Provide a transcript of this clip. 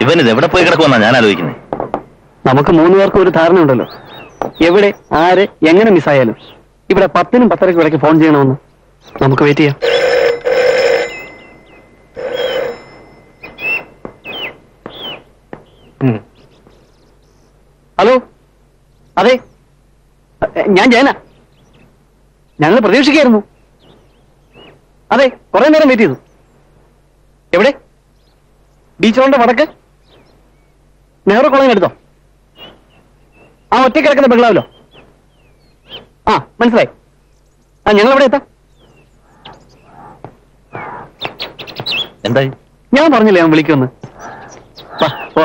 ഇവനിത് എവിടെ പോയി കിടക്കുമെന്നാ ഞാൻ ആലോചിക്കുന്നത്. നമുക്ക് 3 പേർക്കും ഒരു ധാരണ ഉണ്ടല്ലോ, എവിടെ ആര് എങ്ങനെ മിസ്സായാലും ഇവിടെ 10നും 10:30 ഇടയ്ക്ക് ഫോൺ ചെയ്യണമെന്ന്. നമുക്ക് വെയിറ്റ് ചെയ്യാം. ഹലോ, അതെ, ഞാൻ ജയന. ഞങ്ങൾ പ്രതീക്ഷിക്കായിരുന്നു. അതെ, കുറെ നേരം വെയിറ്റ് ചെയ്തു. എവിടെ? ബീച്ച് റോഡിന്റെ വടക്ക് നെഹ്റു കോളേജിന് എടുത്തോ? ആ ഒറ്റ കിടക്കുന്ന ബംഗ്ലാവിലോ? ആ മനസ്സിലായി. ആ ഞങ്ങൾ എവിടെ എത്താം? എന്തായി? ഞാൻ പറഞ്ഞില്ലേ ഞാൻ വിളിക്കുമെന്ന്. വാ പോ.